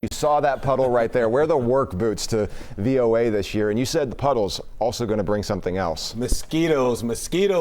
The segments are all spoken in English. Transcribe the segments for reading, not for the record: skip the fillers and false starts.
You saw that puddle right there. Wear the work boots to VOA this year, and you said the puddle's also going to bring something else. Mosquito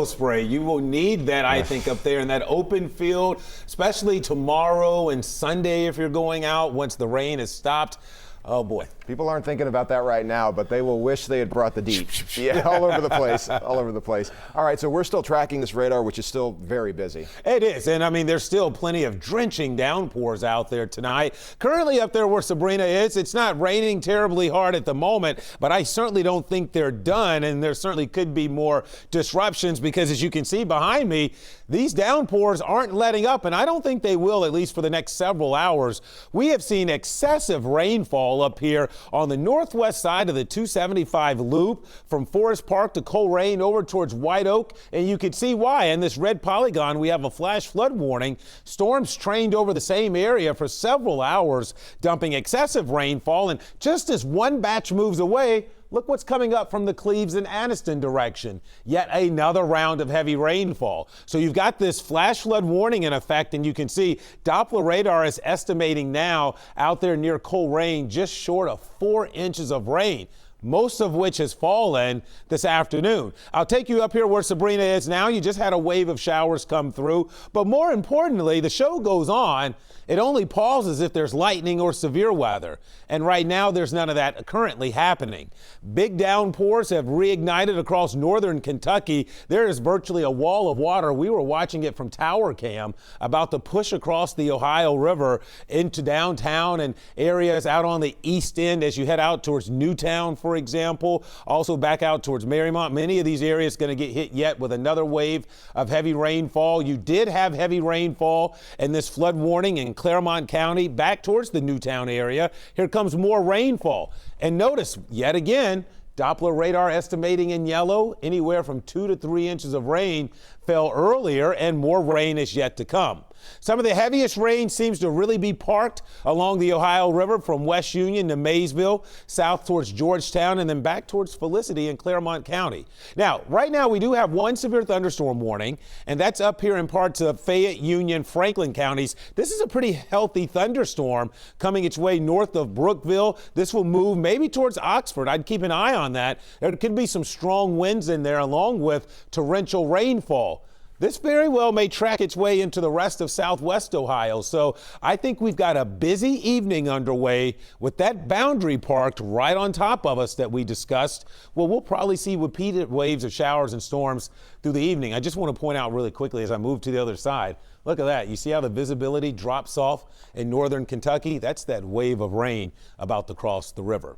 spray. You will need that, I think, up there in that open field, especially tomorrow and Sunday if you're going out once the rain has stopped. Oh, boy. People aren't thinking about that right now, but they will wish they had brought the deep. Yeah, all over the place, all over the place. All right, so we're still tracking this radar, which is still very busy. It is, and I mean, there's still plenty of drenching downpours out there tonight. Currently up there where Sabrina is, it's not raining terribly hard at the moment, but I certainly don't think they're done, and there certainly could be more disruptions because, as you can see behind me, these downpours aren't letting up, and I don't think they will, at least for the next several hours. We have seen excessive rainfall up here on the northwest side of the 275 loop from Forest Park to Coleraine over towards White Oak, and you can see why. In this red polygon, we have a flash flood warning. Storms trained over the same area for several hours, dumping excessive rainfall, and just as one batch moves away, look what's coming up from the Cleves and Anniston direction. Yet another round of heavy rainfall. So you've got this flash flood warning in effect, and you can see Doppler radar is estimating now out there near Coleraine just short of 4 inches of rain, most of which has fallen this afternoon. I'll take you up here where Sabrina is now. You just had a wave of showers come through. But more importantly, the show goes on. It only pauses if there's lightning or severe weather. And right now, there's none of that currently happening. Big downpours have reignited across northern Kentucky. There is virtually a wall of water. We were watching it from Tower Cam about to push across the Ohio River into downtown and areas out on the east end as you head out towards Newtown, for example. Also back out towards Marymount. Many of these areas going to get hit yet with another wave of heavy rainfall. You did have heavy rainfall and this flood warning in Claremont County back towards the Newtown area. Here comes more rainfall. And notice yet again, Doppler radar estimating in yellow anywhere from 2 to 3 inches of rain fell earlier, and more rain is yet to come. Some of the heaviest rain seems to really be parked along the Ohio River from West Union to Maysville, south towards Georgetown, and then back towards Felicity in Claremont County. Now, right now we do have one severe thunderstorm warning, and that's up here in parts of Fayette, Union, Franklin counties. This is a pretty healthy thunderstorm coming its way north of Brookville. This will move maybe towards Oxford. I'd keep an eye on that. There could be some strong winds in there along with torrential rainfall. This very well may track its way into the rest of southwest Ohio. So I think we've got a busy evening underway with that boundary parked right on top of us that we discussed. Well, we'll probably see repeated waves of showers and storms through the evening. I just want to point out really quickly as I move to the other side. Look at that. You see how the visibility drops off in northern Kentucky? That's that wave of rain about to cross the river.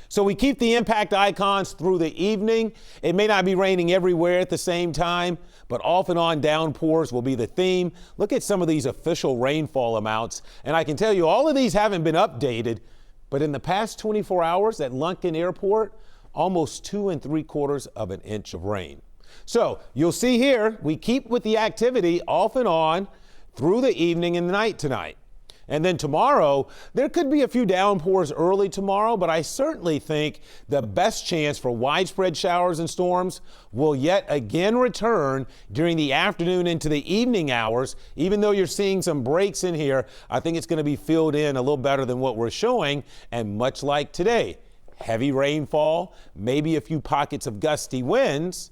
So we keep the impact icons through the evening. It may not be raining everywhere at the same time, but off and on downpours will be the theme. Look at some of these official rainfall amounts. And I can tell you all of these haven't been updated, but in the past 24 hours at Lunken Airport, almost 2 3/4 of an inch of rain. So you'll see here, we keep with the activity off and on through the evening and the night tonight. And then tomorrow, there could be a few downpours early tomorrow, but I certainly think the best chance for widespread showers and storms will yet again return during the afternoon into the evening hours. Even though you're seeing some breaks in here, I think it's going to be filled in a little better than what we're showing. And much like today, heavy rainfall, maybe a few pockets of gusty winds.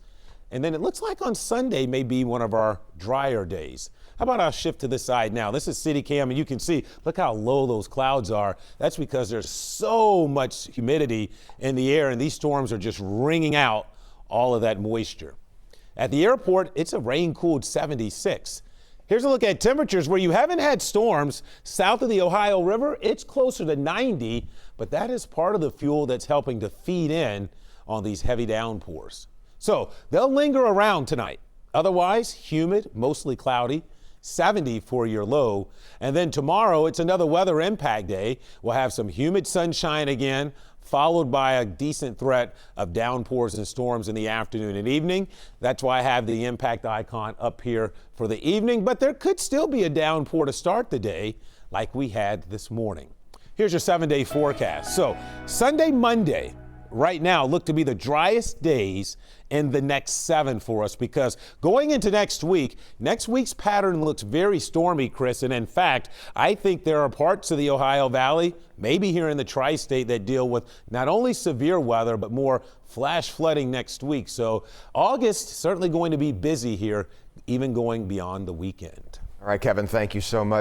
And then it looks like on Sunday may be one of our drier days. How about I'll shift to this side now? This is City Cam, and you can see, look how low those clouds are. That's because there's so much humidity in the air, and these storms are just wringing out all of that moisture. At the airport, it's a rain-cooled 76. Here's a look at temperatures where you haven't had storms. South of the Ohio River, it's closer to 90, but that is part of the fuel that's helping to feed in on these heavy downpours. So they'll linger around tonight. Otherwise, humid, mostly cloudy. 70 for your low. And then tomorrow, it's another weather impact day. We'll have some humid sunshine again, followed by a decent threat of downpours and storms in the afternoon and evening. That's why I have the impact icon up here for the evening. But there could still be a downpour to start the day like we had this morning. Here's your 7-day forecast. So Sunday, Monday, right now look to be the driest days in the next 7 for us, because going into next week's pattern looks very stormy, Chris. And in fact, I think there are parts of the Ohio Valley, maybe here in the tri-state, that deal with not only severe weather, but more flash flooding next week. So August certainly going to be busy here, even going beyond the weekend. All right, Kevin, thank you so much.